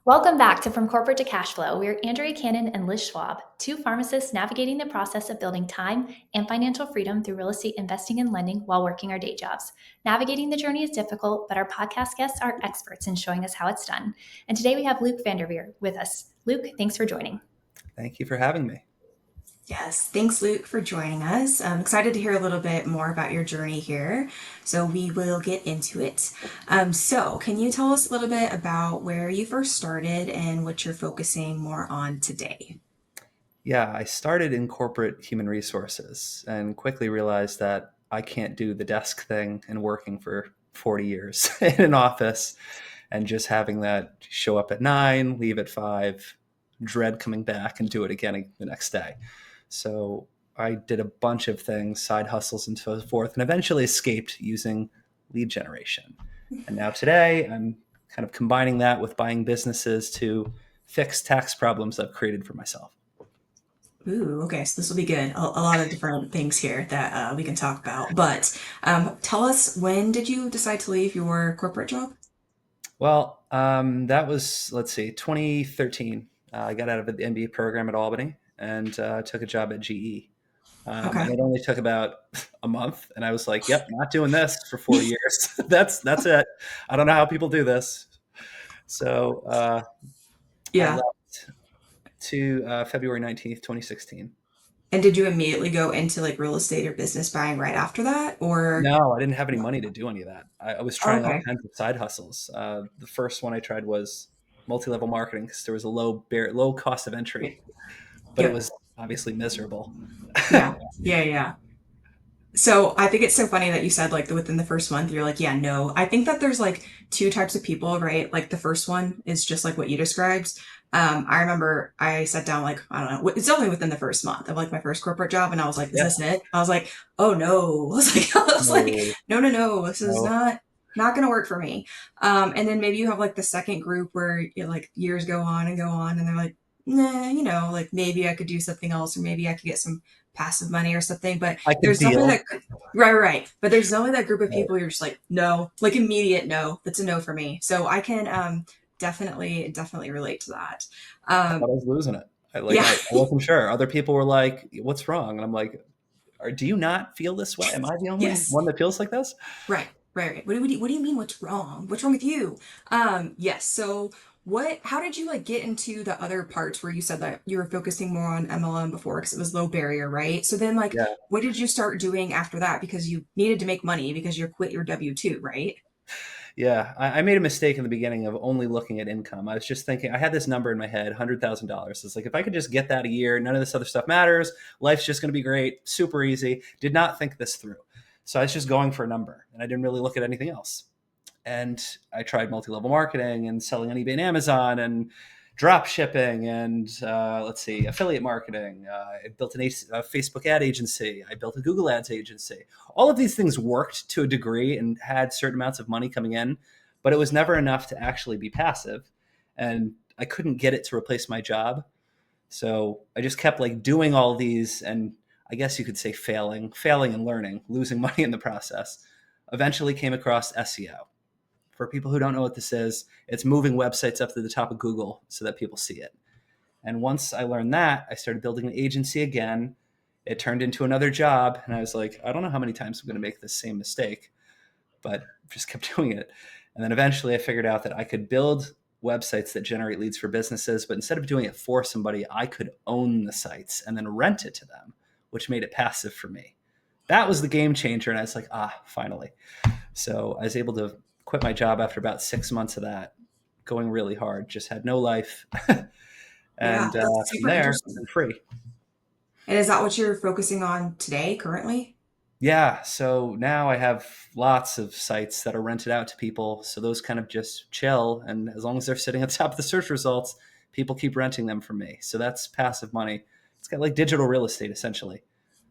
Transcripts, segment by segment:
Welcome back to From Corporate to Cashflow. We're Andrea Cannon and Liz Schwab, two pharmacists navigating the process of building time and financial freedom through real estate investing and lending while working our day jobs. Navigating the journey is difficult, but our podcast guests are experts in showing us how it's done. And today we have Luke Van Der Veer with us. Luke, thanks for joining. Thank you for having me. Yes, thanks, Luke, for joining us. I'm excited to hear a little bit more about your journey here. So we will get into it. So, can you tell us a little bit about where you first started and what you're focusing more on today? Yeah, I started in corporate human resources and quickly realized that I can't do the desk thing and working for 40 years in an office and just having that show up at 9, leave at 5, dread coming back and do it again the next day. So I did a bunch of things, side hustles and so forth, and eventually escaped using lead generation. And now today I'm kind of combining that with buying businesses to fix tax problems I've created for myself. Ooh, okay, so this will be good. A lot of different things here that we can talk about. But tell us, when did you decide to leave your corporate job? Well, that was, let's see, 2013. I got out of the MBA program at Albany and took a job at GE. Okay. And it only took about a month, and I was like, "Yep, not doing this for 4 years. That's it. I don't know how people do this." So I Yeah. left to February 19th, 2016. And did you immediately go into like real estate or business buying right after that, or? No, I didn't have any money to do any of that. I was Oh, trying all okay. kinds of side hustles. The first one I tried was multi-level marketing because there was a low cost of entry, but it Yep. was obviously miserable. Yeah. Yeah. Yeah. So I think it's so funny that you said like within the first month you're like, yeah, no. I think that there's like two types of people, right? Like the first one is just like what you described. I remember I sat down like I don't know, it's only within the first month of like my first corporate job, and I was like, is Yeah. this it? I was like, oh no. I was like, No. no, no, no, this is No. not gonna work for me. And then maybe you have like the second group where like years go on, and they're like, nah, like maybe I could do something else, or maybe I could get some passive money or something. But I could there's definitely deal. that, right, right. But there's definitely that group of Right. people you're just like, no, like immediate no. That's a no for me. So I can definitely relate to that. I thought Um, I was losing it. yeah, I wasn't sure. Other people were like, "What's wrong?" And I'm like, Do you not feel this way? Am I the only yes, one that feels like this?" right, right, right. What do you mean? What's wrong? What's wrong with you? Yes. So what? How did you like get into the other parts where you said that you were focusing more on MLM before because it was low barrier, right? So then like, Yeah. what did you start doing after that because you needed to make money because you quit your W-2, right? Yeah. I made a mistake in the beginning of only looking at income. I was just thinking, I had this number in my head, $100,000. It's like, if I could just get that a year, none of this other stuff matters. Life's just going to be great, super easy. Did not think this through. So I was just going for a number and I didn't really look at anything else. And I tried multi-level marketing and selling on eBay and Amazon and drop shipping and let's see, affiliate marketing. I built a Facebook ad agency. I built a Google Ads agency. All of these things worked to a degree and had certain amounts of money coming in, but it was never enough to actually be passive. And I couldn't get it to replace my job. So I just kept like doing all these and I guess you could say failing and learning, losing money in the process. Eventually came across SEO. For people who don't know what this is, it's moving websites up to the top of Google so that people see it. And once I learned that, I started building an agency again. It turned into another job. And I was like, I don't know how many times I'm going to make this same mistake, but just kept doing it. And then eventually I figured out that I could build websites that generate leads for businesses, but instead of doing it for somebody, I could own the sites and then rent it to them, which made it passive for me. That was the game changer. And I was like, finally. So I was able to quit my job after about 6 months of that, going really hard, just had no life. Yeah, And that's from super there, I'm interesting. free. And is that what you're focusing on today, currently? Yeah. So now I have lots of sites that are rented out to people. So those kind of just chill. And as long as they're sitting at the top of the search results, people keep renting them from me. So that's passive money. It's got like digital real estate essentially.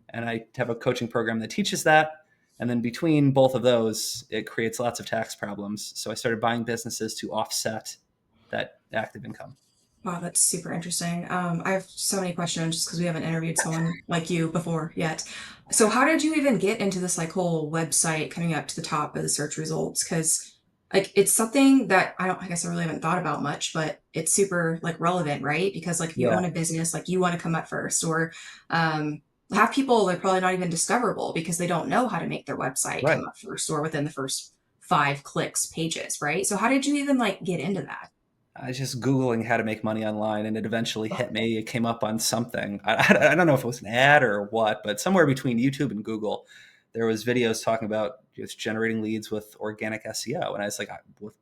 And I have a coaching program that teaches that. And then between both of those, it creates lots of tax problems. So I started buying businesses to offset that active income. Wow, that's super interesting. I have so many questions just because we haven't interviewed someone like you before yet. So how did you even get into this like whole website coming up to the top of the search results? Because like it's something that I guess I really haven't thought about much, but it's super like relevant, right? Because like if you Yeah, own a business, like you want to come up first, or um, half people they're probably not even discoverable because they don't know how to make their website come right. up first or within the first 5 clicks pages, right? So how did you even like get into that? I was just Googling how to make money online and it eventually hit me. It came up on something. I don't know if it was an ad or what, but somewhere between YouTube and Google, there was videos talking about just generating leads with organic SEO. And I was like,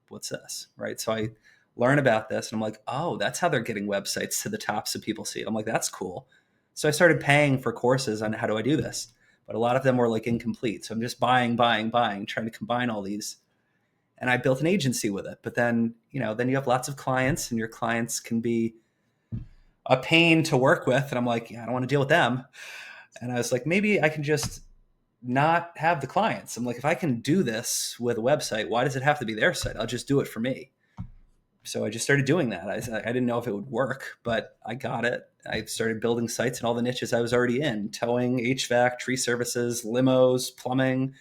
what's this? Right. So I learn about this and I'm like, oh, that's how they're getting websites to the top so people see it. I'm like, that's cool. So I started paying for courses on how do I do this. But a lot of them were like incomplete. So I'm just buying, trying to combine all these, and I built an agency with it. But then, then you have lots of clients and your clients can be a pain to work with. And I'm like, yeah, I don't want to deal with them. And I was like, maybe I can just not have the clients. I'm like, if I can do this with a website, why does it have to be their site? I'll just do it for me. So I just started doing that. I didn't know if it would work, but I got it. I started building sites in all the niches I was already in: towing, HVAC, tree services, limos, plumbing.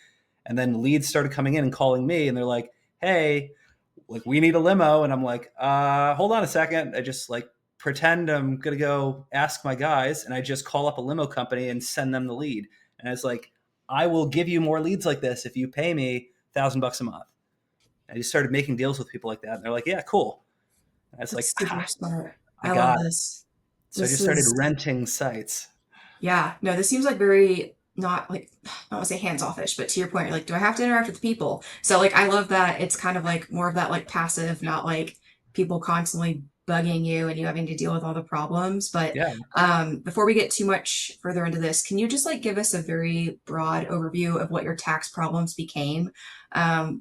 And then leads started coming in and calling me, and they're like, hey, like, we need a limo. And I'm like, hold on a second. I just like pretend I'm going to go ask my guys. And I just call up a limo company and send them the lead. And I was like, I will give you more leads like this if you pay me $1,000 a month. And I just started making deals with people like that. And they're like, yeah, cool. And I was like, That's super smart. I I love got it. this. So I This just started is renting sites. Yeah, no, this seems like very not like I don't want to say hands offish, but to your point, you're like, do I have to interact with people? So like I love that it's kind of like more of that like passive, not like people constantly bugging you and you having to deal with all the problems. But Yeah. before we get too much further into this, can you just like give us a very broad overview of what your tax problems became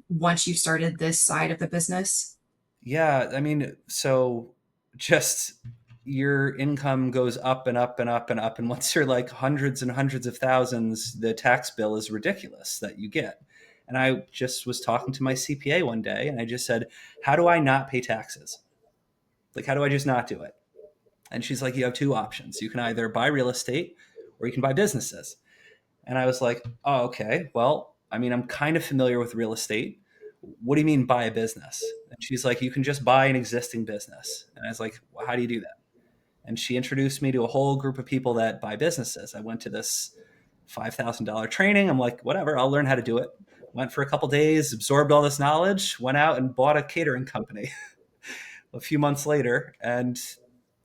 once you started this side of the business? Yeah, I mean, so just your income goes up and up and up and up. And once you're like hundreds and hundreds of thousands, the tax bill is ridiculous that you get. And I just was talking to my CPA one day and I just said, how do I not pay taxes? Like, how do I just not do it? And she's like, you have two options. You can either buy real estate or you can buy businesses. And I was like, oh, okay. Well, I mean, I'm kind of familiar with real estate. What do you mean buy a business? And she's like, you can just buy an existing business. And I was like, well, how do you do that? And she introduced me to a whole group of people that buy businesses. I went to this $5,000 training. I'm like, whatever, I'll learn how to do it. Went for a couple days, absorbed all this knowledge, went out and bought a catering company a few months later. And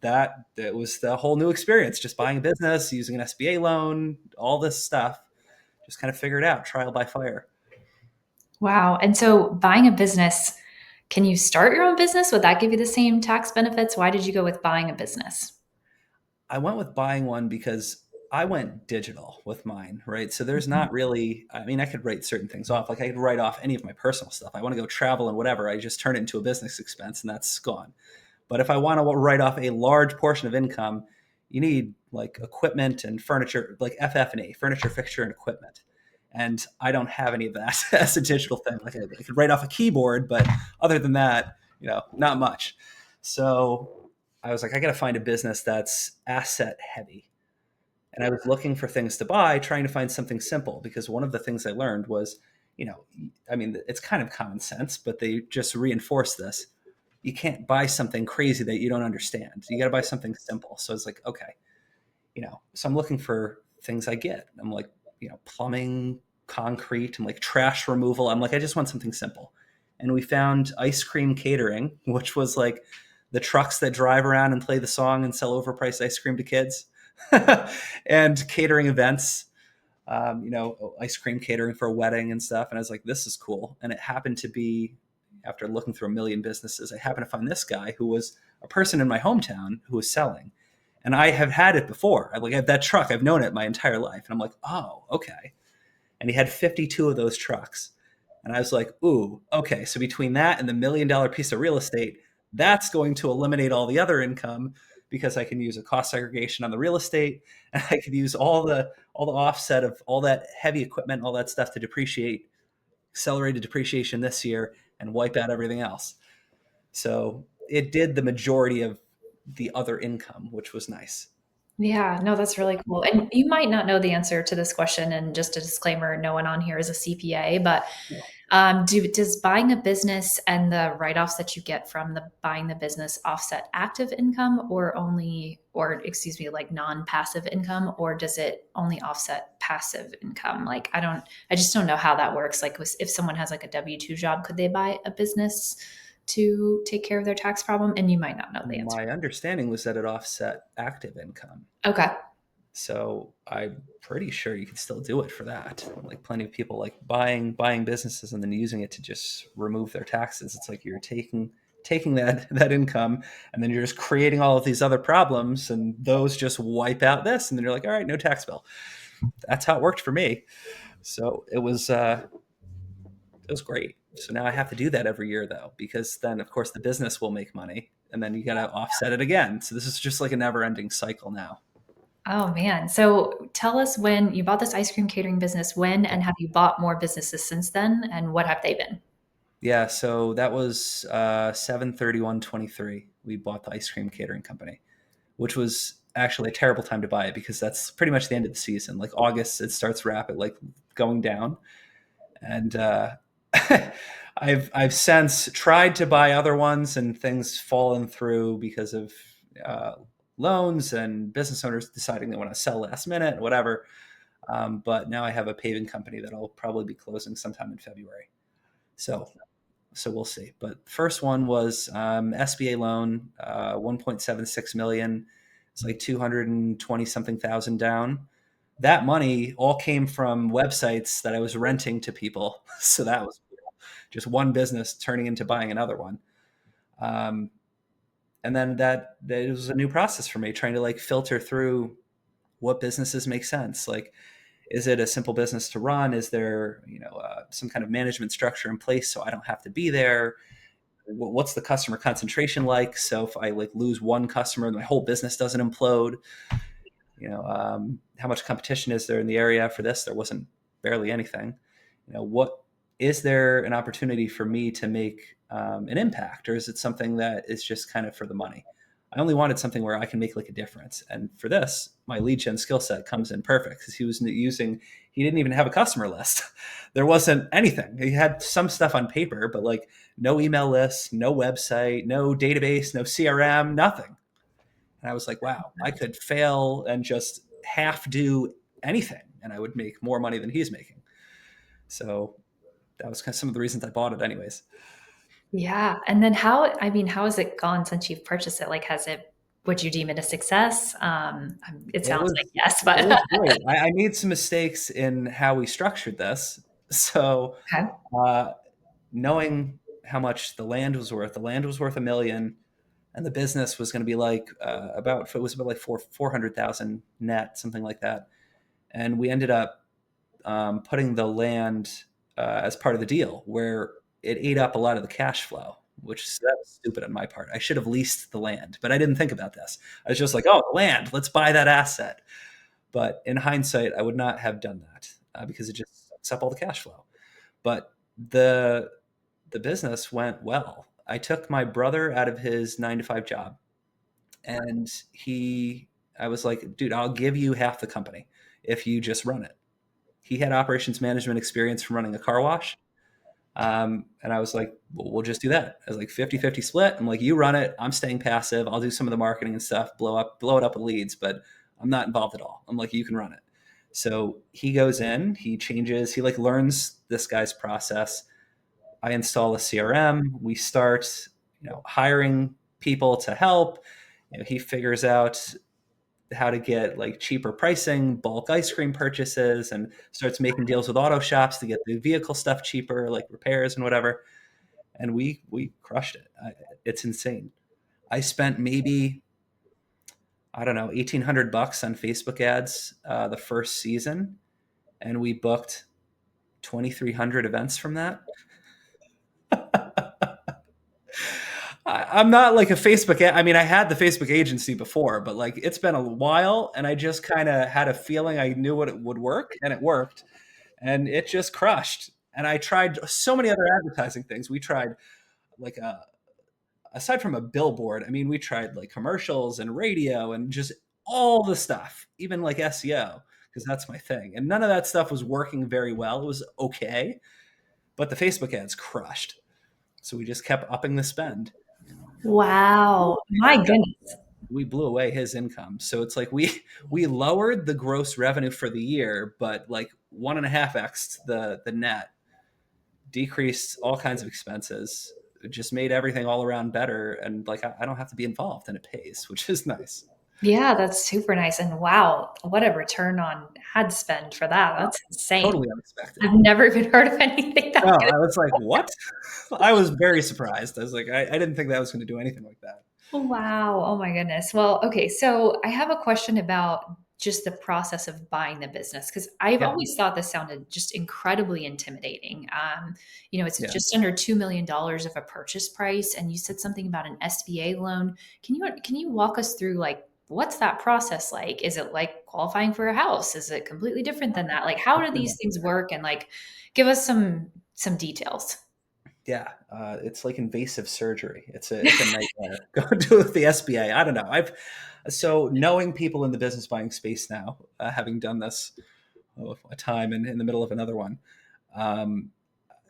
that it was the whole new experience, just buying a business, using an SBA loan, all this stuff, just kind of figured out trial by fire. Wow. And so buying a business, can you start your own business? Would that give you the same tax benefits? Why did you go with buying a business? I went with buying one because I went digital with mine, right? So there's Mhm. not really, I mean, I could write certain things off. Like I could write off any of my personal stuff. I want to go travel and whatever. I just turn it into a business expense and that's gone. But if I want to write off a large portion of income, you need like equipment and furniture, like FF&E, furniture, fixture, and equipment. And I don't have any of that as a digital thing. Like I could write off a keyboard, but other than that, not much. So I was like, I got to find a business that's asset heavy. And I was looking for things to buy, trying to find something simple because one of the things I learned was, you know, I mean, it's kind of common sense, but they just reinforce this. You can't buy something crazy that you don't understand. You got to buy something simple. So it's like, okay, so I'm looking for things I get. I'm like, plumbing, concrete, and like trash removal. I'm like, I just want something simple. And we found ice cream catering, which was like the trucks that drive around and play the song and sell overpriced ice cream to kids, and catering events, ice cream catering for a wedding and stuff. And I was like, this is cool. And it happened to be, after looking through a million businesses, I happened to find this guy who was a person in my hometown who was selling. And I have had it before. I have that truck. I've known it my entire life. And I'm like, oh, okay. And he had 52 of those trucks. And I was like, ooh, okay. So between that and the $1 million piece of real estate, that's going to eliminate all the other income because I can use a cost segregation on the real estate and I could use all the offset of all that heavy equipment, all that stuff to depreciate, accelerated depreciation this year and wipe out everything else. So it did the majority of the other income, which was nice. Yeah, no, that's really cool. And you might not know the answer to this question. And just a disclaimer, no one on here is a CPA, but Does buying a business and the write-offs that you get from the buying the business offset active income or only, or excuse me, like non-passive income, or does it only offset passive income? Like, I just don't know how that works. Like if someone has like a W-2 job, could they buy a business to take care of their tax problem? And you might not know the answer. My understanding was that it offset active income. Okay. So I'm pretty sure you can still do it for that. Like plenty of people like buying businesses and then using it to just remove their taxes. It's like you're taking that income and then you're just creating all of these other problems and those just wipe out this and then you're like, all right, no tax bill. That's how it worked for me. So it was great. So now I have to do that every year though, because then of course the business will make money and then you got to offset it again. So this is just like a never ending cycle now. Oh man. So tell us, when you bought this ice cream catering business, when and have you bought more businesses since then? And what have they been? Yeah, so that was 7/31/23. We bought the ice cream catering company, which was actually a terrible time to buy it because that's pretty much the end of the season. Like August, it starts rapid, like going down. And I've since tried to buy other ones and things fallen through because of uh, loans and business owners deciding they want to sell last minute, whatever. But now I have a paving company that'll probably be closing sometime in February. So we'll see. But first one was SBA loan, 1.76 million. It's like 220 something thousand down. That money all came from websites that I was renting to people. So that was just one business turning into buying another one. Um, and then that it was a new process for me, trying to like filter through what businesses make sense. Like, is it a simple business to run? Is there, some kind of management structure in place so I don't have to be there? What's the customer concentration like? So if I like lose one customer, my whole business doesn't implode. How much competition is there in the area for this? There wasn't barely anything. What is there an opportunity for me to make an impact, or is it something that is just kind of for the money? I only wanted something where I can make like a difference, and for this, my lead gen skill set comes in perfect because he didn't even have a customer list. There wasn't anything. He had some stuff on paper, but like no email list, no website, no database, no CRM, nothing. And I was like, wow, I could fail and just half do anything and I would make more money than he's making. So that was kind of some of the reasons I bought it anyways. Yeah. And then how has it gone since you've purchased it? Like, would you deem it a success? It It sounds was like yes, it but was great. I made some mistakes in how we structured this. So okay. uh, knowing how much the land was worth 1 million, and the business was going to be like it was about like 400,000 net, something like that. And we ended up putting the land as part of the deal, where it ate up a lot of the cash flow, which that was stupid on my part. I should have leased the land, but I didn't think about this. I was just like, oh, land, let's buy that asset. But in hindsight, I would not have done that because it just sucks up all the cash flow. But the the business went well. I took my brother out of his 9 to 5 job, and I was like, dude, I'll give you half the company if you just run it. He had operations management experience from running a car wash. And I was like, well, we'll just do that. I was like 50-50 split. I'm like, you run it. I'm staying passive. I'll do some of the marketing and stuff, blow it up with leads, but I'm not involved at all. I'm like, you can run it. So he goes in, he changes, he like learns this guy's process. I install a CRM. We start, hiring people to help. He figures out how to get like cheaper pricing, bulk ice cream purchases, and starts making deals with auto shops to get the vehicle stuff cheaper, like repairs and whatever. And we crushed it. It's insane. I spent maybe, I don't know, $1,800 on Facebook ads the first season, and we booked 2,300 events from that. I'm not like a Facebook. I mean, I had the Facebook agency before, but like it's been a while, and I just kind of had a feeling I knew what it would work, and it worked, and it just crushed. And I tried so many other advertising things. We tried like aside from a billboard, I mean, we tried like commercials and radio and just all the stuff, even like SEO, because that's my thing. And none of that stuff was working very well. It was okay, but the Facebook ads crushed. So we just kept upping the spend. Wow. My goodness. We blew away his income. So it's like we lowered the gross revenue for the year, but like 1.5x the net, decreased all kinds of expenses. It just made everything all around better. And like I don't have to be involved and it pays, which is nice. Yeah, that's super nice. And wow, what a return on ad spend for that. That's insane. Totally unexpected. I've never even heard of anything that No, good. I was like, what? I was very surprised. I was like, I didn't think that was going to do anything like that. Wow. Oh my goodness. Well, okay. So I have a question about just the process of buying the business because I've Yeah. always thought this sounded just incredibly intimidating. It's Yeah. just under $2 million of a purchase price, and you said something about an SBA loan. Can you walk us through like what's that process like? Is it like qualifying for a house? Is it completely different than that? Like, how do these things work? And like, give us some details. Yeah, it's like invasive surgery. It's a nightmare. Go do it with the SBA. I don't know. I've so knowing people in the business buying space now, having done this a time in the middle of another one. Um,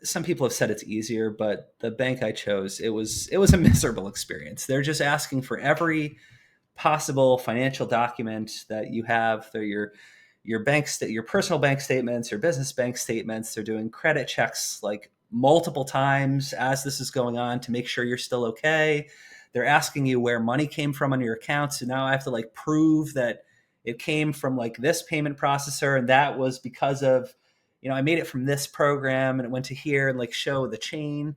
some people have said it's easier, but the bank I chose, it was a miserable experience. They're just asking for every possible financial document that you have. They're your personal bank statements, your business bank statements. They're doing credit checks like multiple times as this is going on to make sure you're still okay. They're asking you where money came from on your account. So now I have to like prove that it came from like this payment processor and that was because of, I made it from this program and it went to here and like show the chain.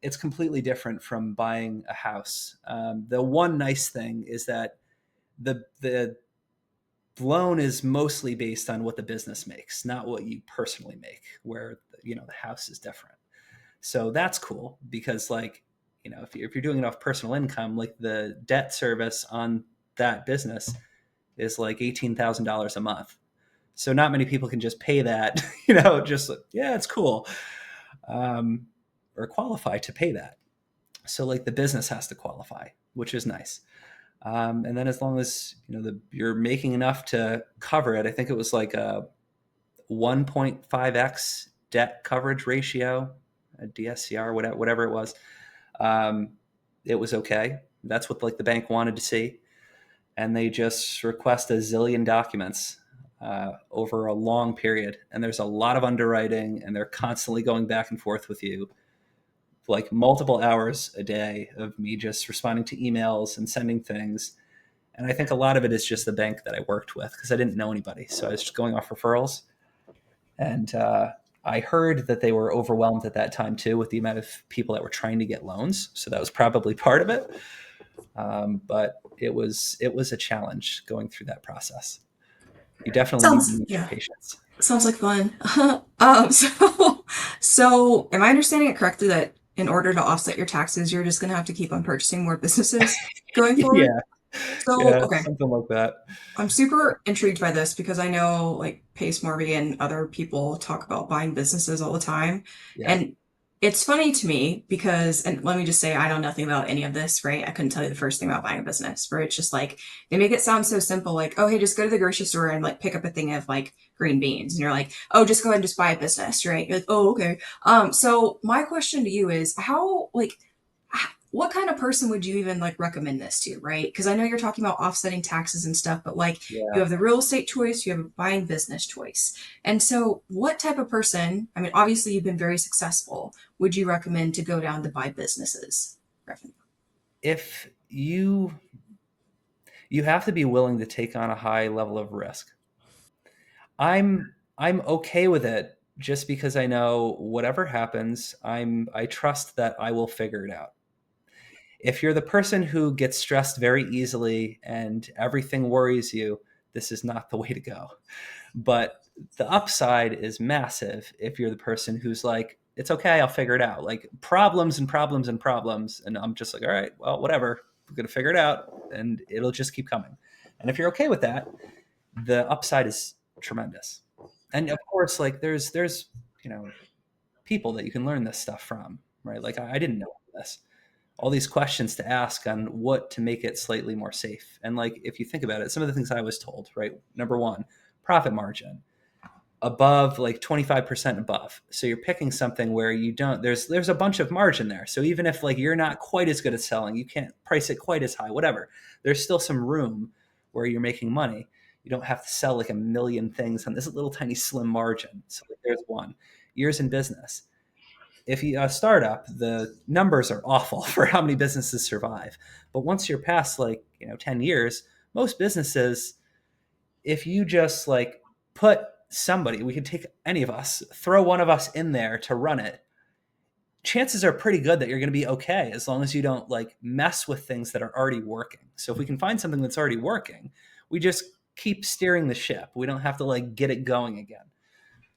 It's completely different from buying a house. The one nice thing is that the loan is mostly based on what the business makes, not what you personally make. Where the house is different. So that's cool because like if you're doing it off personal income, like the debt service on that business is like $18,000 a month. So not many people can just pay that. Just yeah, it's cool, um, or qualify to pay that. So like the business has to qualify, which is nice. And then as long as you're making enough to cover it, I think it was like a 1.5x debt coverage ratio, a DSCR, whatever it was. Um, it was okay. That's what like the bank wanted to see, and they just request a zillion documents over a long period. And there's a lot of underwriting, and they're constantly going back and forth with you like multiple hours a day of me just responding to emails and sending things. And I think a lot of it is just the bank that I worked with because I didn't know anybody. So I was just going off referrals. And I heard that they were overwhelmed at that time too with the amount of people that were trying to get loans. So that was probably part of it. But it was a challenge going through that process. You definitely Sounds need yeah. patience. Sounds like fun. So am I understanding it correctly that in order to offset your taxes, you're just gonna have to keep on purchasing more businesses going forward? Yeah, So, yeah, okay, something like that. I'm super intrigued by this because I know like Pace Morby and other people talk about buying businesses all the time. Yeah, And it's funny to me because, and let me just say, I know nothing about any of this, right? I couldn't tell you the first thing about buying a business, where it's just like, they make it sound so simple, like, oh, hey, just go to the grocery store and like pick up a thing of like green beans. And you're like, oh, just go ahead and just buy a business, right? You're like, oh, okay. So my question to you is how, like, what kind of person would you even like recommend this to, right? Because I know you're talking about offsetting taxes and stuff, but like you yeah. have the real estate choice, you have a buying business choice. And so, what type of person, I mean, obviously you've been very successful, would you recommend to go down to buy businesses? If you have to be willing to take on a high level of risk. I'm okay with it just because I know whatever happens, I trust that I will figure it out. If you're the person who gets stressed very easily and everything worries you, this is not the way to go. But the upside is massive if you're the person who's like, it's okay, I'll figure it out. Like problems and problems and problems. And I'm just like, all right, well, whatever. We're going to figure it out and it'll just keep coming. And if you're okay with that, the upside is tremendous. And of course, like there's you know people that you can learn this stuff from, right? Like I didn't know this. All these questions to ask on what to make it slightly more safe. And like if you think about it, some of the things I was told, right? Number one, profit margin. above like 25% above. So you're picking something where you don't, there's a bunch of margin there. So even if like you're not quite as good at selling, you can't price it quite as high, whatever, there's still some room where you're making money. You don't have to sell like a million things on this little tiny slim margin. So there's one. Years in business. If you a startup, the numbers are awful for how many businesses survive. But once you're past like, 10 years, most businesses, if you just like put somebody, we could take any of us, throw one of us in there to run it, chances are pretty good that you're going to be okay as long as you don't like mess with things that are already working. So if we can find something that's already working, we just keep steering the ship. We don't have to like get it going again.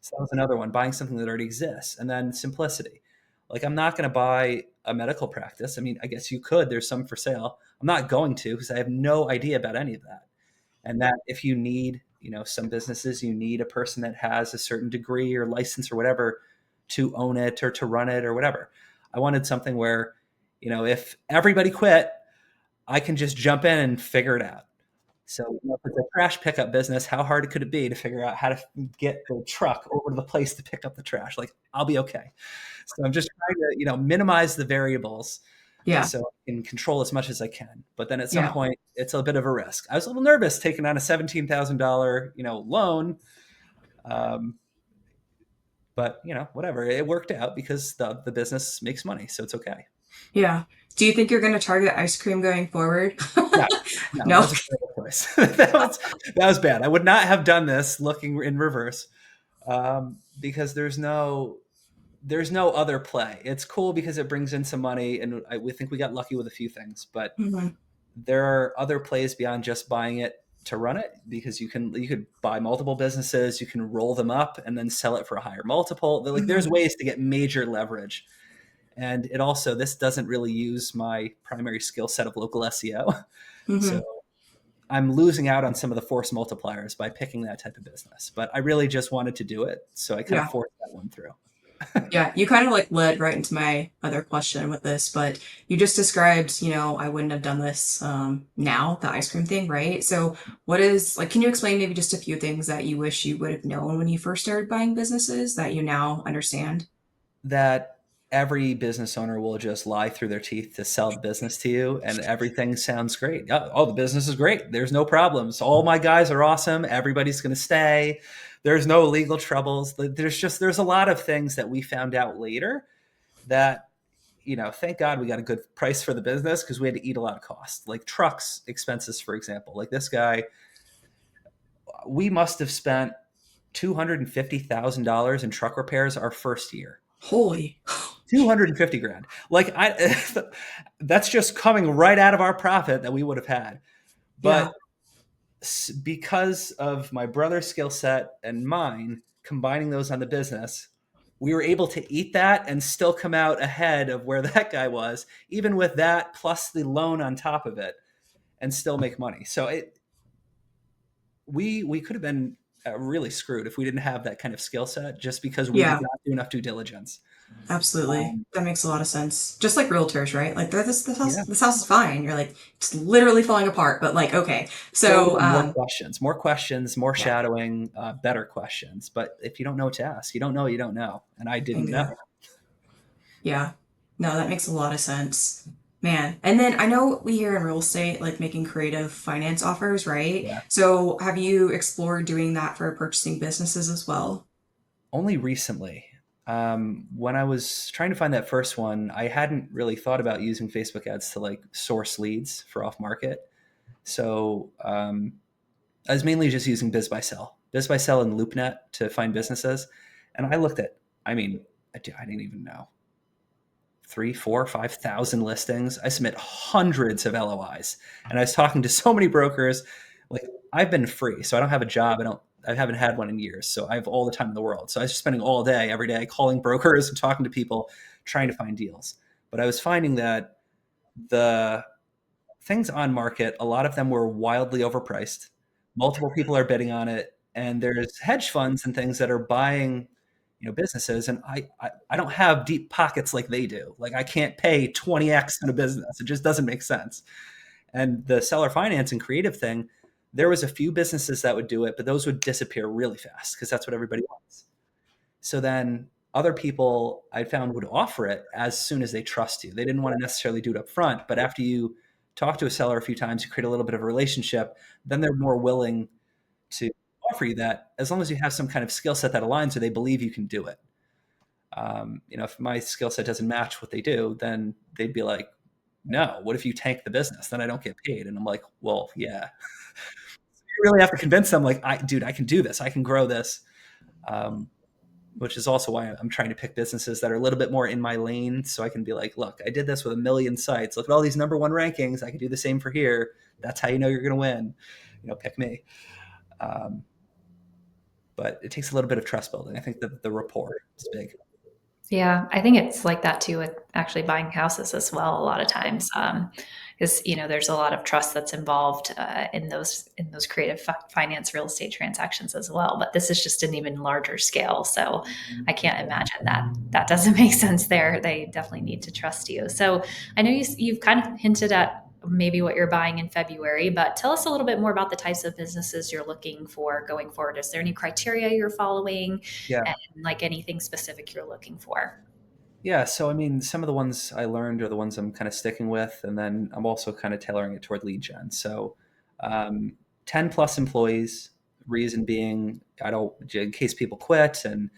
So that was another one, buying something that already exists. And then simplicity. Like I'm not going to buy a medical practice. I mean, I guess you could, there's some for sale. I'm not going to because I have no idea about any of that. And that if you need, some businesses, you need a person that has a certain degree or license or whatever to own it or to run it or whatever. I wanted something where, if everybody quit, I can just jump in and figure it out. So if it's a trash pickup business, how hard could it be to figure out how to get the truck over to the place to pick up the trash? Like I'll be okay. So I'm just trying to, minimize the variables Yeah. so I can control as much as I can. But then at some Yeah. point, it's a bit of a risk. I was a little nervous taking on a $17,000, loan. But whatever, it worked out because the business makes money, so it's okay. Yeah. Do you think you're going to target ice cream going forward? No, no, that No. was a terrible choice. that was bad. I would not have done this looking in reverse, because there's no other play. It's cool because it brings in some money, and we think we got lucky with a few things, but Hmm. there are other plays beyond just buying it to run it, because you could buy multiple businesses, you can roll them up and then sell it for a higher multiple. There's ways to get major leverage. And this doesn't really use my primary skill set of local SEO. Hmm. So I'm losing out on some of the force multipliers by picking that type of business. But I really just wanted to do it. So I kind of Yeah. forced that one through. Yeah, you kind of like led right into my other question with this, but you just described, I wouldn't have done this now, the ice cream thing, right? So, what is like, can you explain maybe just a few things that you wish you would have known when you first started buying businesses that you now understand? That every business owner will just lie through their teeth to sell the business to you, and everything sounds great. Oh, the business is great. There's no problems. All my guys are awesome. Everybody's going to stay. There's no legal troubles. There's a lot of things that we found out later that, thank God we got a good price for the business, because we had to eat a lot of costs, like trucks expenses, for example. Like this guy, we must have spent $250,000 in truck repairs our first year. Holy. 250 grand. Like that's just coming right out of our profit that we would have had. Yeah. But because of my brother's skill set and mine, combining those on the business, we were able to eat that and still come out ahead of where that guy was, even with that plus the loan on top of it, and still make money. So we could have been really screwed if we didn't have that kind of skill set, just because we did Yeah, not do enough due diligence. absolutely. That makes a lot of sense. Just like realtors, right? Like they're Yeah. this house is fine. You're like, it's literally falling apart, but like, okay. So, More questions, more yeah, shadowing, better questions. But if you don't know what to ask, you don't know. And I didn't amen. know. Yeah. No, that makes a lot of sense. Man. And then I know we hear in real estate, like making creative finance offers, right? Yeah. So have you explored doing that for purchasing businesses as well? Only recently. When I was trying to find that first one, I hadn't really thought about using Facebook ads to like source leads for off market. So I was mainly just using Biz by Sell and LoopNet to find businesses. And I looked at, I mean, I didn't even know, 3, 4, 5,000 listings. I submit hundreds of LOIs, and I was talking to so many brokers. Like I've been free, so I don't have a job. I haven't had one in years, so I have all the time in the world. So I was just spending all day, every day, calling brokers and talking to people, trying to find deals. But I was finding that the things on market, a lot of them were wildly overpriced. Multiple people are bidding on it, and there's hedge funds and things that are buying, businesses. And I don't have deep pockets like they do. Like I can't pay 20x in a business. It just doesn't make sense. And the seller finance and creative thing, There was a few businesses that would do it, but those would disappear really fast because that's what everybody wants. So then other people I found would offer it as soon as they trust you. They didn't want to necessarily do it up front, but after you talk to a seller a few times, you create a little bit of a relationship, then they're more willing to offer you that as long as you have some kind of skill set that aligns or they believe you can do it. If my skill set doesn't match what they do, then they'd be like, no, what if you tank the business? Then I don't get paid. And I'm like, well, yeah. You really have to convince them like, I can do this. I can grow this. Which is also why I'm trying to pick businesses that are a little bit more in my lane. So I can be like, look, I did this with 1 million sites. Look at all these number one rankings. I can do the same for here. That's how you know you're going to win. Pick me. But it takes a little bit of trust building. I think that the rapport is big. Yeah, I think it's like that too with actually buying houses as well. A lot of times, because there's a lot of trust that's involved in those creative finance real estate transactions as well. But this is just an even larger scale, so I can't imagine that doesn't make sense there. They definitely need to trust you. So I know you've kind of hinted at maybe what you're buying in February, but tell us a little bit more about the types of businesses you're looking for going forward. Is there any criteria you're following? Yeah. And like anything specific you're looking for? Yeah. So, I mean, some of the ones I learned are the ones I'm kind of sticking with. And then I'm also kind of tailoring it toward lead gen. So, 10 plus employees, reason being, in case people quit, and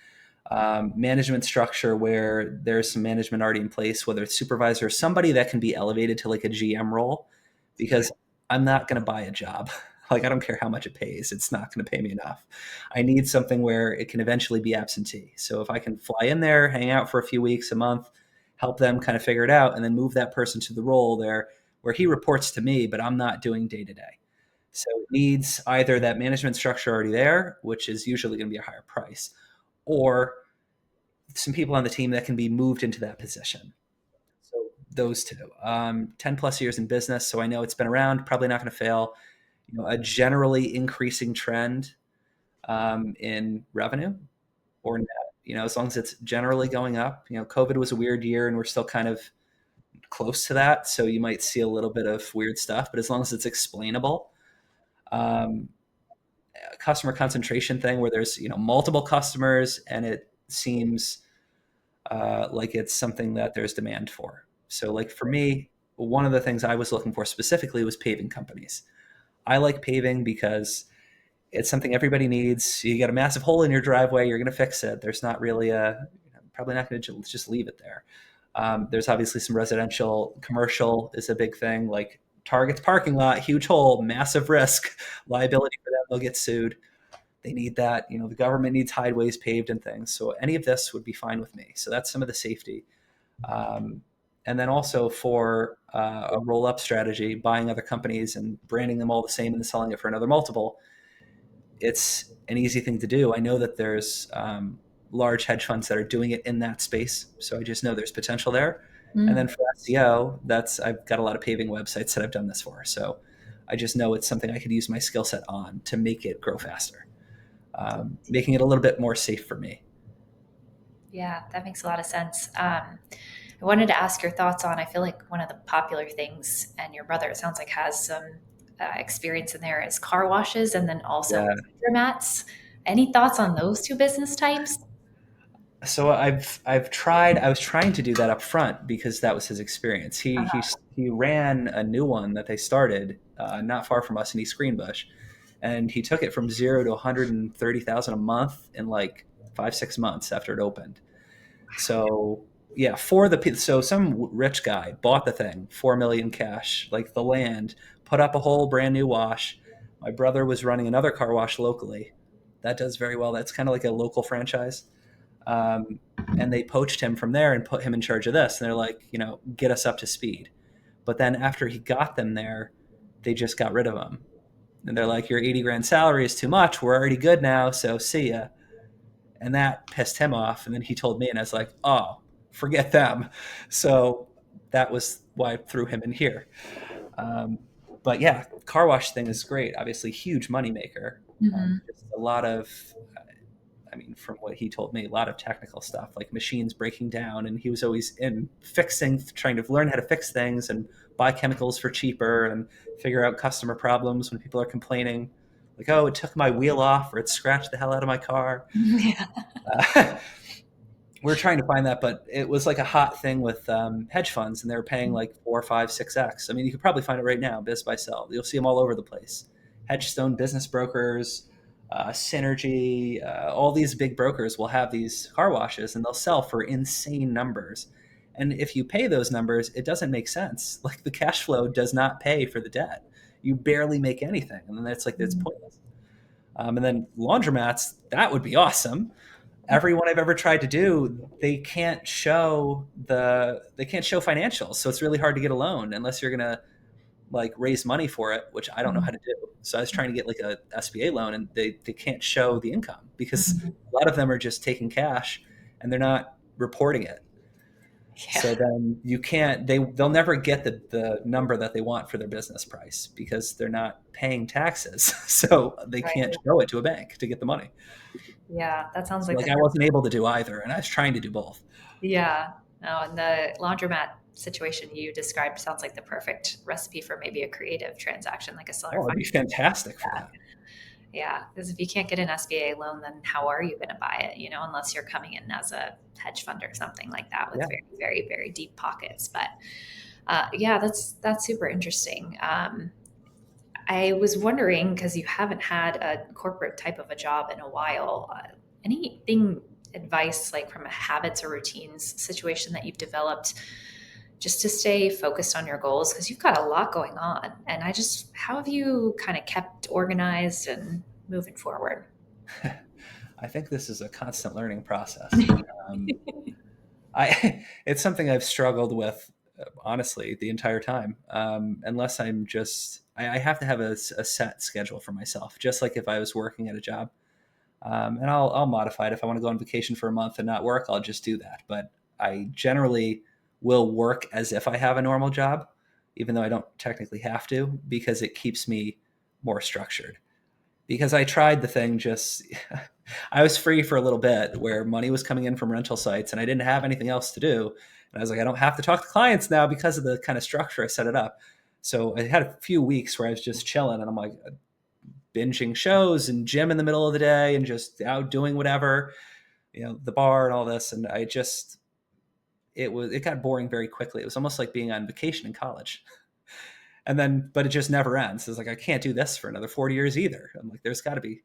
management structure where there's some management already in place, whether it's supervisor, somebody that can be elevated to like a GM role, because I'm not going to buy a job. Like, I don't care how much it pays. It's not going to pay me enough. I need something where it can eventually be absentee. So if I can fly in there, hang out for a few weeks, a month, help them kind of figure it out, and then move that person to the role there where he reports to me, but I'm not doing day to day. So it needs either that management structure already there, which is usually going to be a higher price, or some people on the team that can be moved into that position. So those two, 10 plus years in business. So I know it's been around, probably not going to fail. A generally increasing trend in revenue or net, as long as it's generally going up. COVID was a weird year and we're still kind of close to that. So you might see a little bit of weird stuff, but as long as it's explainable, customer concentration thing where there's, multiple customers and it seems like it's something that there's demand for. So like for me, one of the things I was looking for specifically was paving companies. I like paving because it's something everybody needs. You got a massive hole in your driveway, you're going to fix it. There's not really probably not going to just leave it there. There's obviously some residential, commercial is a big thing, like Target's parking lot, huge hole, massive risk, liability for them, they'll get sued. They need that. The government needs highways paved and things. So any of this would be fine with me. So that's some of the safety. And then also for a roll-up strategy, buying other companies and branding them all the same and then selling it for another multiple, it's an easy thing to do. I know that there's large hedge funds that are doing it in that space. So I just know there's potential there. And then for SEO, I've got a lot of paving websites that I've done this for. So I just know it's something I could use my skill set on to make it grow faster, making it a little bit more safe for me. Yeah, that makes a lot of sense. I wanted to ask your thoughts on, I feel like one of the popular things, and your brother, it sounds like, has some experience in there, is car washes and then also Yeah. mats. Any thoughts on those two business types? So I've tried. I was trying to do that up front because that was his experience. He ran a new one that they started not far from us in East Greenbush, and he took it from 0 to 130,000 a month in like 5-6 months after it opened. So yeah, so some rich guy bought the thing, 4 million cash, like the land, put up a whole brand new wash. My brother was running another car wash locally that does very well. That's kind of like a local franchise. And they poached him from there and put him in charge of this. And they're like, get us up to speed. But then after he got them there, they just got rid of him. And they're like, your 80 grand salary is too much. We're already good now. So see ya. And that pissed him off. And then he told me, and I was like, oh, forget them. So that was why I threw him in here. But yeah, car wash thing is great. Obviously, huge moneymaker. Mm-hmm. Just a lot of I mean, from what he told me, a lot of technical stuff, like machines breaking down, and he was always in fixing, trying to learn how to fix things and buy chemicals for cheaper and figure out customer problems when people are complaining, like, oh, it took my wheel off or it scratched the hell out of my car. Yeah. We're trying to find that, but it was like a hot thing with hedge funds, and they were paying like 4, 5, 6x. I mean, you could probably find it right now, Biz by Sell. You'll see them all over the place. Hedgestone business brokers, Synergy, all these big brokers will have these car washes, and they'll sell for insane numbers. And if you pay those numbers, it doesn't make sense. Like the cash flow does not pay for the debt. You barely make anything, and then it's like it's pointless. And then laundromats, that would be awesome. Everyone I've ever tried to do, they can't show financials. So it's really hard to get a loan unless you're gonna like raise money for it, which I don't know how to do. So I was trying to get like a SBA loan, and they can't show the income because a lot of them are just taking cash and they're not reporting it. Yeah. So then you can't, they'll never get the number that they want for their business price because they're not paying taxes. So they can't show it to a bank to get the money. Yeah, that sounds So like I wasn't able to do either, and I was trying to do both. Yeah. No, and the laundromat situation you described sounds like the perfect recipe for maybe a creative transaction, like a seller It'd be fantastic for that. Yeah, because if you can't get an SBA loan, then how are you going to buy it? Unless you're coming in as a hedge fund or something like that with very, very, very deep pockets. But yeah, that's super interesting. I was wondering, because you haven't had a corporate type of a job in a while, anything advice like from a habits or routines situation that you've developed just to stay focused on your goals? Because you've got a lot going on. And how have you kind of kept organized and moving forward? I think this is a constant learning process. It's something I've struggled with, honestly, the entire time. Unless I have to have a set schedule for myself, just like if I was working at a job. And I'll modify it. If I want to go on vacation for a month and not work, I'll just do that. But I generally will work as if I have a normal job, even though I don't technically have to, because it keeps me more structured. Because I tried the thing I was free for a little bit where money was coming in from rental sites and I didn't have anything else to do. And I was like, I don't have to talk to clients now because of the kind of structure I set it up. So I had a few weeks where I was just chilling, and I'm like binging shows and gym in the middle of the day and just out doing whatever, the bar and all this. And it got boring very quickly. It was almost like being on vacation in college. But it just never ends. It's like, I can't do this for another 40 years either. I'm like, there's got to be,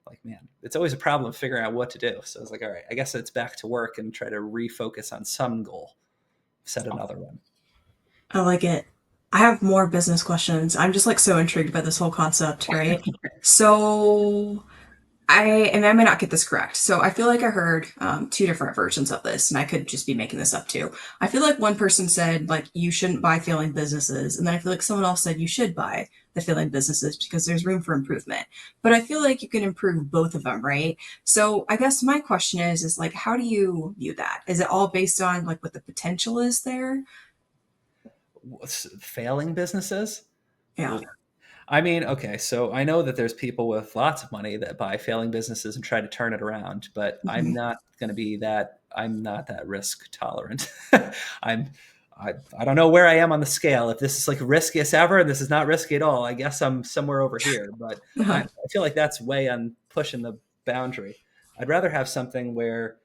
like, man, it's always a problem figuring out what to do. So I was like, all right, I guess it's back to work and try to refocus on some goal, set another one. I like it. I have more business questions. I'm just like so intrigued by this whole concept, right? So and I may not get this correct. So I feel like I heard two different versions of this, and I could just be making this up too. I feel like one person said like you shouldn't buy failing businesses, and then I feel like someone else said you should buy the failing businesses because there's room for improvement. But I feel like you can improve both of them, right? So I guess my question is like, how do you view that? Is it all based on like what the potential is there? Failing businesses? Yeah. I mean, okay, so I know that there's people with lots of money that buy failing businesses and try to turn it around, but I'm not going to be that. I'm not that risk tolerant. I don't know where I am on the scale. If this is like riskiest ever, and this is not risky at all, I guess I'm somewhere over here. But I feel like that's way on pushing the boundary. I'd rather have something where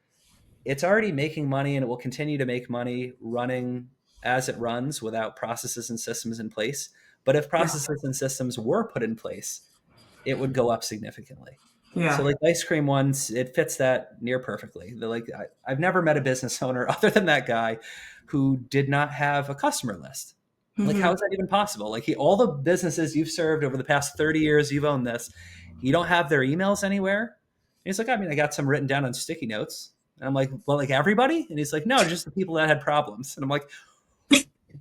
it's already making money and it will continue to make money running as it runs without processes and systems in place. But if processes and systems were put in place, it would go up significantly. Yeah. So like ice cream ones, it fits that near perfectly. I've never met a business owner other than that guy who did not have a customer list. Like, how is that even possible? Like all the businesses you've served over the past 30 years, you've owned this, you don't have their emails anywhere. And he's like, I mean, I got some written down on sticky notes. And I'm like, well, like everybody? And he's like, no, just the people that had problems. And I'm like,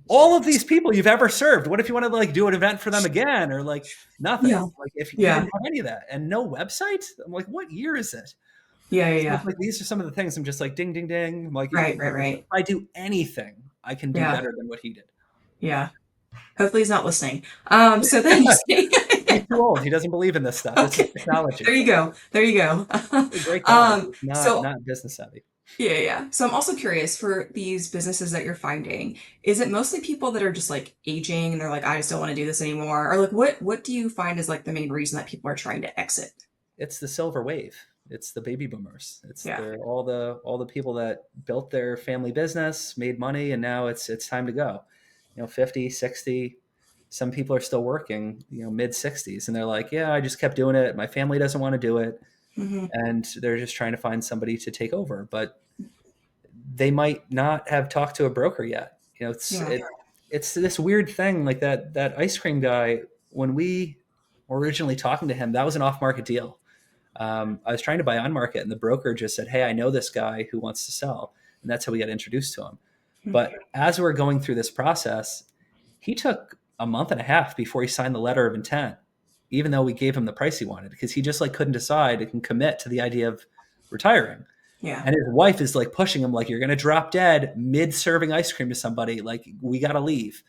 all of these people you've ever served, what if you want to like do an event for them again, or like nothing? Yeah. Like if you didn't have any of that and no website, I'm like, what year is it? Yeah. So like these are some of the things I'm just like ding ding ding. I'm like, Right. If I do anything, I can do better than what he did. Yeah. Hopefully he's not listening. So then He's too old. He doesn't believe in this stuff. This is Okay. technology. There you go. There you go. A great guy, just So not business savvy. yeah, yeah. So I'm also curious for these businesses that you're finding, is it mostly people that are just like aging and they're like, I just don't want to do this anymore? Or like what do you find is like the main reason that people are trying to exit? It's the silver wave. It's the baby boomers. It's Yeah. the all the people that built their family business, made money, and now it's time to go. 50, 60. Some people are still working, mid 60s, and they're like, yeah, I just kept doing it. My family doesn't want to do it, Hmm. and they're just trying to find somebody to take over, but they might not have talked to a broker yet. Yeah. It's this weird thing, like that ice cream guy. When we were originally talking to him, that was an off market deal. I was trying to buy on market, and the broker just said, hey, I know this guy who wants to sell. And that's how we got introduced to him. But as we're going through this process, he took a month and a half before he signed the letter of intent, even though we gave him the price he wanted, because he just like couldn't decide and commit to the idea of retiring. Yeah. And his wife is like pushing him, like, you're going to drop dead mid serving ice cream to somebody. Like, we got to leave.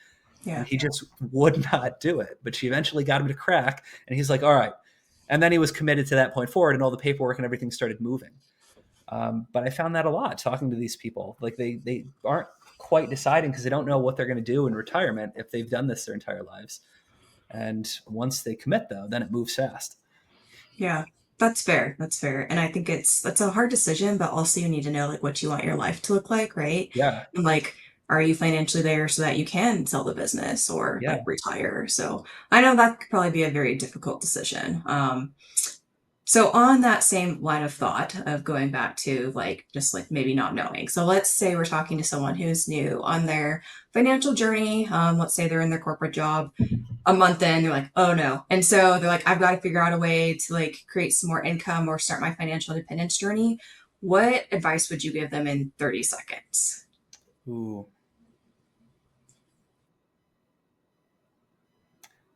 And Yeah. he just would not do it. But she eventually got him to crack. And he's like, all right. And then he was committed to that point forward, and all the paperwork and everything started moving. But I found that a lot talking to these people. Like, they aren't quite deciding because they don't know what they're going to do in retirement if they've done this their entire lives. And once they commit, though, then it moves fast. Yeah. That's fair. That's fair. And I think that's a hard decision, but also you need to know like what you want your life to look like, right? Yeah. And like, are you financially there so that you can sell the business or Yeah. like retire? So I know that could probably be a very difficult decision. So on that same line of thought of going back to like just like maybe not knowing. So let's say we're talking to someone who's new on their financial journey. Let's say they're in their corporate job a month in, they're like, oh no. And so they're like, I've got to figure out a way to like create some more income or start my financial independence journey. What advice would you give them in 30 seconds? Ooh.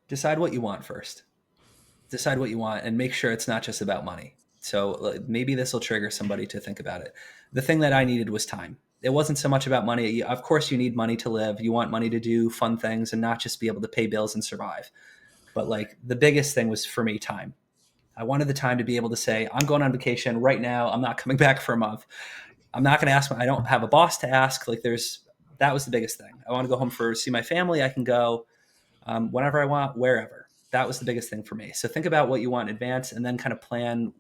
Decide what you want first. Decide what you want and make sure it's not just about money. So maybe this will trigger somebody to think about it. The thing that I needed was time. It wasn't so much about money. Of course, you need money to live. You want money to do fun things and not just be able to pay bills and survive. But like the biggest thing was for me time. I wanted the time to be able to say, I'm going on vacation right now. I'm not coming back for a month. I'm not going to ask. I don't have a boss to ask. Like that was the biggest thing. I want to go home see my family. I can go whenever I want, wherever. That was the biggest thing for me. So think about what you want in advance and then kind of plan,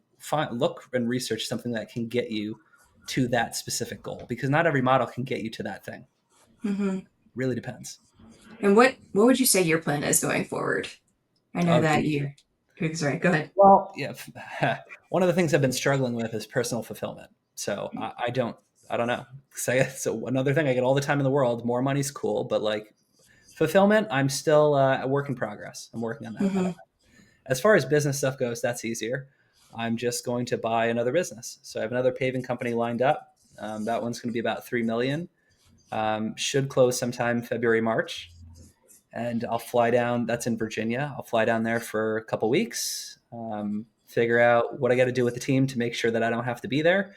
look and research something that can get you to that specific goal, because not every model can get you to that thing. Mm-hmm. Really depends. And what would you say your plan is going forward? I know Oh, that geez. you. Sorry, go ahead. Well, yeah. One of the things I've been struggling with is personal fulfillment. So I don't know. So another thing, I get all the time in the world. More money's cool, but like fulfillment, I'm still a work in progress. I'm working on that. I don't Mm-hmm. know. As far as business stuff goes, that's easier. I'm just going to buy another business. So I have another paving company lined up. That one's going to be about 3 million. Should close sometime February, March. And I'll fly down. That's in Virginia. I'll fly down there for a couple weeks, figure out what I got to do with the team to make sure that I don't have to be there,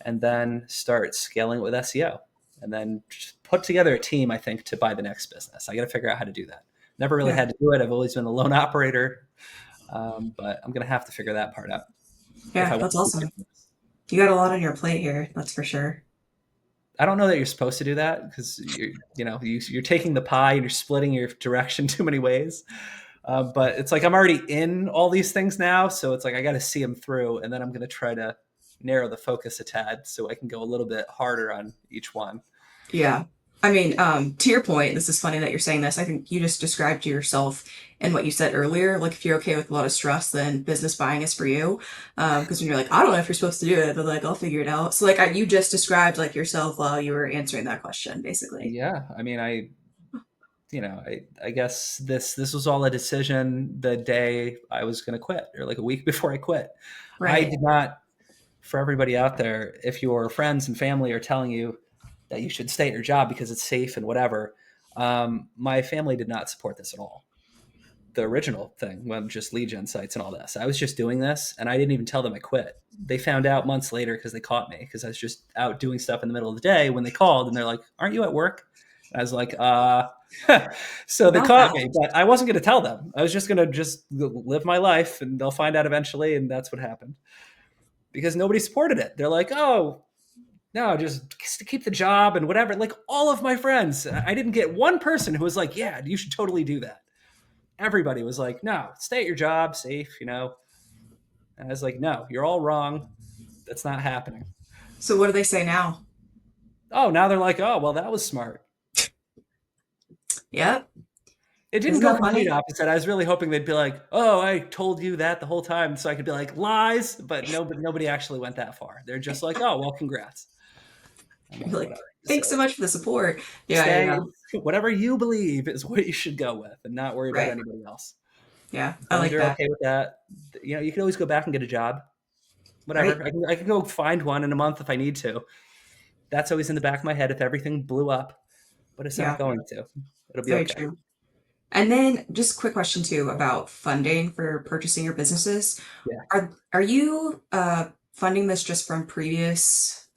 and then start scaling it with SEO. And then just put together a team, I think, to buy the next business. I got to figure out how to do that. Never really Yeah. had to do it. I've always been a lone operator, but I'm going to have to figure that part out if I Yeah, want that's to keep awesome. doing this. You got a lot on your plate here, that's for sure. I don't know that you're supposed to do that because you're taking the pie and you're splitting your direction too many ways. But it's like I'm already in all these things now, so it's like I got to see them through, and then I'm going to try to narrow the focus a tad so I can go a little bit harder on each one. Yeah. I mean, to your point, this is funny that you're saying this. I think you just described to yourself and what you said earlier. Like, if you're okay with a lot of stress, then business buying is for you. Because when you're like, I don't know if you're supposed to do it, but like, I'll figure it out. So, like, you just described like yourself while you were answering that question, basically. Yeah, I mean, I guess this was all a decision the day I was going to quit, or like a week before I quit. I Right. did not. For everybody out there, if your friends and family are telling you that you should stay at your job because it's safe and whatever, my family did not support this at all. The original thing, when just lead gen sites and all this, I was just doing this, and I didn't even tell them I quit. They found out months later because they caught me because I was just out doing stuff in the middle of the day when they called, and they're like, "Aren't you at work?" I was like, so they How caught me, fast? but I wasn't going to tell them. I was just going to just live my life and they'll find out eventually. And that's what happened because nobody supported it. They're like, oh, no, just keep the job and whatever. Like all of my friends, I didn't get one person who was like, yeah, you should totally do that. Everybody was like, no, stay at your job, safe, And I was like, no, you're all wrong. That's not happening. So what do they say now? Oh, now they're like, oh, well, that was smart. Yep. It didn't Isn't go that complete funny? opposite. I was really hoping they'd be like, "Oh, I told you that the whole time," so I could be like, "Lies," but nobody actually went that far. They're just like, "Oh, well, congrats." I'm You're like, like, whatever. thanks so Silly. much for the support. Yeah, yeah, Stay. yeah. Whatever you believe is what you should go with, and not worry about Right. anybody else. Yeah, As I long as like you're that. okay with that, you can always go back and get a job. Right? Whatever. I can go find one in a month if I need to. That's always in the back of my head if everything blew up, but it's not Yeah, going to. It'll be very okay. true. And then just quick question too about funding for purchasing your businesses. Yeah. Are you funding this just from previous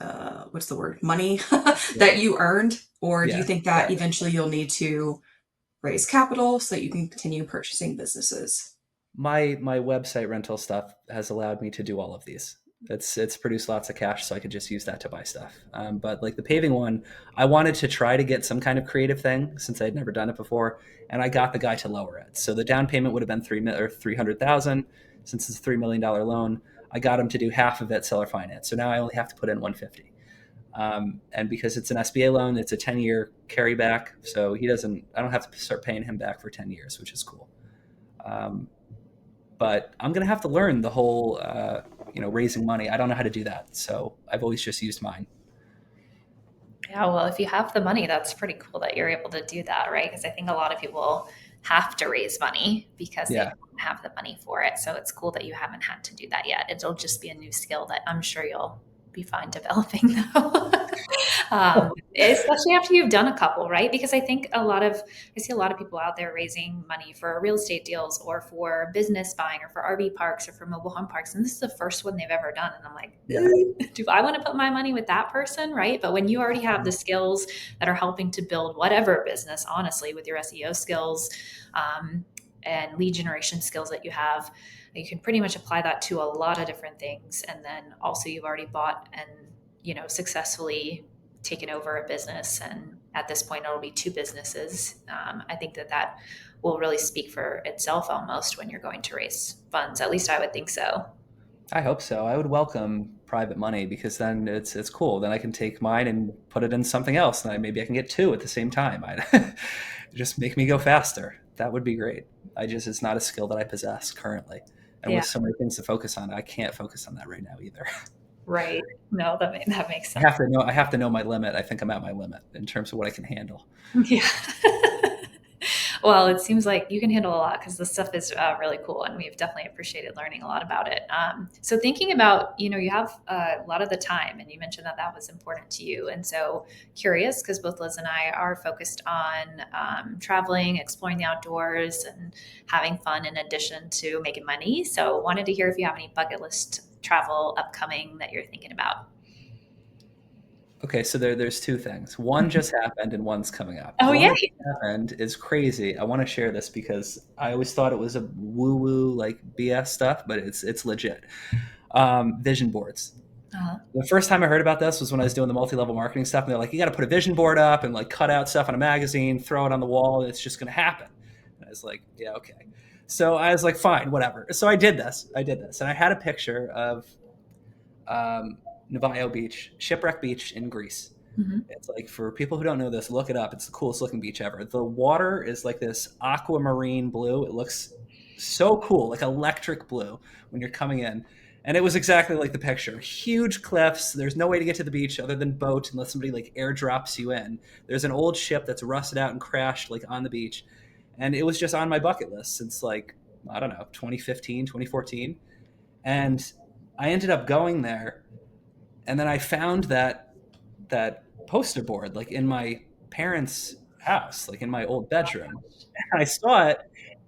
what's the word, money Yeah. that you earned, or do you Yeah. think that Exactly. eventually you'll need to raise capital so that you can continue purchasing businesses? My website rental stuff has allowed me to do all of these. It's produced lots of cash, so I could just use that to buy stuff. But like the paving one, I wanted to try to get some kind of creative thing since I had never done it before, and I got the guy to lower it. So the down payment would have been 300,000. Since it's a $3 million loan, I got him to do half of it seller finance. So now I only have to put in 150. And because it's an SBA loan, it's a 10-year carryback, so I don't have to start paying him back for 10 years, which is cool. Um, but I'm gonna have to learn the whole, raising money. I don't know how to do that, so I've always just used mine. Yeah, well, if you have the money, that's pretty cool that you're able to do that, right? Because I think a lot of people have to raise money because they Yeah, don't have the money for it. So it's cool that you haven't had to do that yet. It'll just be a new skill that I'm sure you'll be fine developing, though. Especially after you've done a couple, right? Because I see a lot of people out there raising money for real estate deals or for business buying or for RV parks or for mobile home parks. And this is the first one they've ever done. And I'm like, yeah, do I want to put my money with that person? Right. But when you already have the skills that are helping to build whatever business, honestly, with your SEO skills, and lead generation skills that you can pretty much apply that to a lot of different things. And then also you've already bought and, successfully taken over a business. And at this point, it'll be two businesses. I think that will really speak for itself almost when you're going to raise funds. At least I would think so. I hope so. I would welcome private money because then it's cool. Then I can take mine and put it in something else, and maybe I can get two at the same time. I just make me go faster. That would be great. It's not a skill that I possess currently, and Yeah. with so many things to focus on, I can't focus on that right now either. Right. No, that makes I sense. have to know. I have to know my limit. I think I'm at my limit in terms of what I can handle. Yeah. Well, it seems like you can handle a lot because this stuff is really cool, and we've definitely appreciated learning a lot about it. So, thinking about, you have a lot of the time, and you mentioned that was important to you. And so, curious because both Liz and I are focused on traveling, exploring the outdoors, and having fun in addition to making money. So, wanted to hear if you have any bucket list travel upcoming that you're thinking about. Okay, so there's two things. One just happened and one's coming up. Oh, The one yeah. that just happened is crazy. I want to share this because I always thought it was a woo-woo like BS stuff, but it's legit. Vision boards. Uh-huh. The first time I heard about this was when I was doing the multi-level marketing stuff, and they're like, you got to put a vision board up and like cut out stuff on a magazine, throw it on the wall, and it's just going to happen. And I was like, yeah, okay. So I was like, fine, whatever. So I did this. And I had a picture of um, Navajo Beach, Shipwreck Beach in Greece. Mhm. It's like, for people who don't know this, look it up. It's the coolest looking beach ever. The water is like this aquamarine blue. It looks so cool, like electric blue when you're coming in. And it was exactly like the picture. Huge cliffs. There's no way to get to the beach other than boat unless somebody like airdrops you in. There's an old ship that's rusted out and crashed like on the beach. And it was just on my bucket list since like, I don't know, 2015, 2014. And I ended up going there, and then I found that poster board like in my parents' house, like in my old bedroom. And I saw it.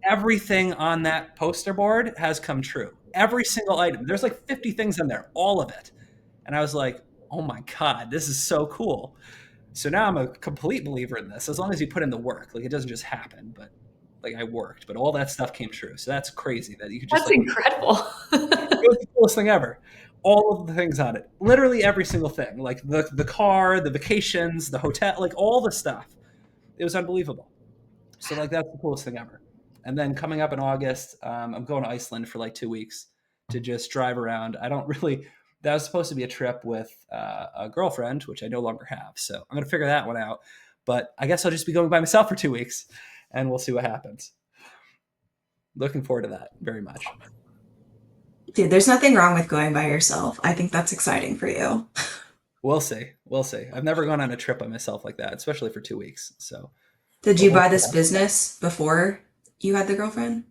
Everything on that poster board has come true. Every single item. There's like 50 things in there, all of it. And I was like, oh my God, this is so cool. So now I'm a complete believer in this. As long as you put in the work, like it doesn't just happen, but like I worked, but all that stuff came true. So that's crazy that you could just That's like, incredible. it was the coolest thing ever. All of the things on it, literally every single thing, like the car, the vacations, the hotel, like all the stuff. It was unbelievable. So like that's the coolest thing ever. And then coming up in August, I'm going to Iceland for like 2 weeks to just drive around. I don't really. That was supposed to be a trip with a girlfriend, which I no longer have. So I'm going to figure that one out. But I guess I'll just be going by myself for 2 weeks, and we'll see what happens. Looking forward to that very much. Dude, there's nothing wrong with going by yourself. I think that's exciting for you. We'll see. We'll see. I've never gone on a trip by myself like that, especially for 2 weeks. So Did we'll, you we'll buy this business before you had the girlfriend?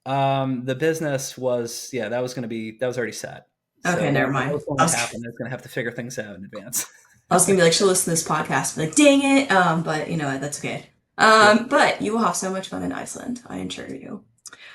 The business was, yeah, that was already set. So Okay, never when mind. those things happen, I was going to have to figure things out in advance. I was gonna be like, she'll listen to this podcast, and be like, dang it. But you know what? That's okay. Yeah, But you will have so much fun in Iceland. I assure you.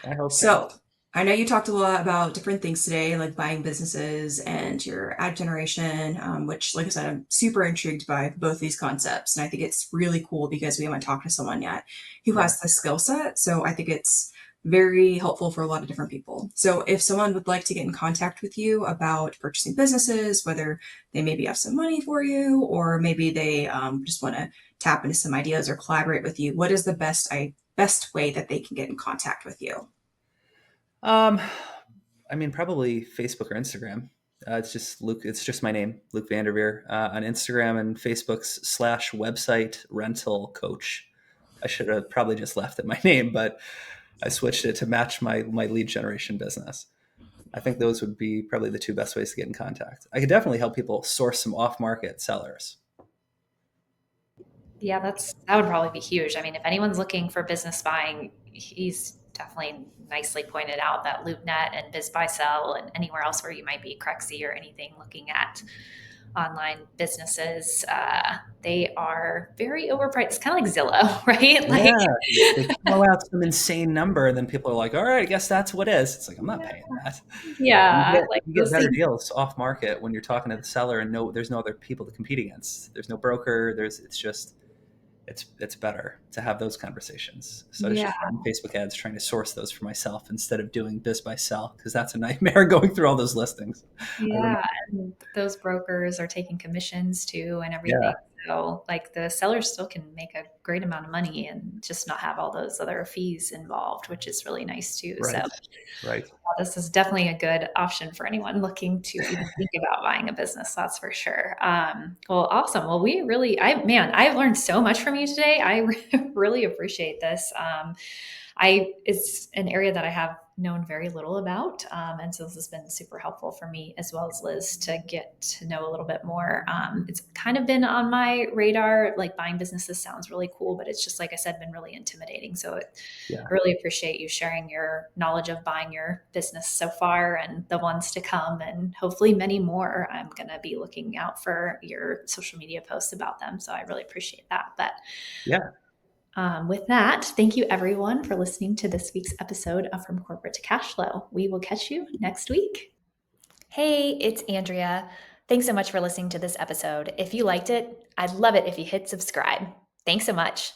I hope so. So, I know you talked a lot about different things today, like buying businesses and your ad generation, which, like I said, I'm super intrigued by both these concepts. And I think it's really cool because we haven't talked to someone yet who Yeah. has the skill set. So, I think it's very helpful for a lot of different people. So, if someone would like to get in contact with you about purchasing businesses, whether they maybe have some money for you or maybe they just want to tap into some ideas or collaborate with you, what is the best way that they can get in contact with you? Um, I mean, probably Facebook or Instagram. It's just Luke. It's just my name, Luke Van Der Veer, on Instagram and Facebook's /website rental coach. I should have probably just left it my name, but I switched it to match my lead generation business. I think those would be probably the two best ways to get in contact. I could definitely help people source some off market sellers. Yeah, that would probably be huge. I mean, if anyone's looking for business buying, he's definitely nicely pointed out that LoopNet and BizBuySell and anywhere else where you might be Crexy or anything looking at online businesses, they are very overpriced. It's kind of like Zillow, right? Like, Yeah, they throw out some insane number, and then people are like, "All right, I guess that's what it is." It's like I'm not yeah, paying that. yeah, like You get those better things. deals off market when you're talking to the seller, and there's no other people to compete against. There's no broker. It's better to have those conversations. So I Yeah, just run Facebook ads trying to source those for myself instead of doing biz by sell because that's a nightmare going through all those listings. I yeah, remember. and those brokers are taking commissions too and Yeah, everything. So, like, the sellers still can make a great amount of money and just not have all those other fees involved, which is really nice too. So, right, right. this is definitely a good option for anyone looking to even think about buying a business. That's for sure. Well, awesome. Well, I've learned so much from you today. I really appreciate this. It's an area that I have known very little about. And so this has been super helpful for me as well as Liz to get to know a little bit more. It's kind of been on my radar, like buying businesses sounds really cool, but it's just, like I said, been really intimidating. So Yeah, I really appreciate you sharing your knowledge of buying your business so far and the ones to come, and hopefully many more. I'm going to be looking out for your social media posts about them. So I really appreciate that. But yeah. with that, thank you everyone for listening to this week's episode of From Corporate to Cashflow. We will catch you next week. Hey, it's Andrea. Thanks so much for listening to this episode. If you liked it, I'd love it if you hit subscribe. Thanks so much.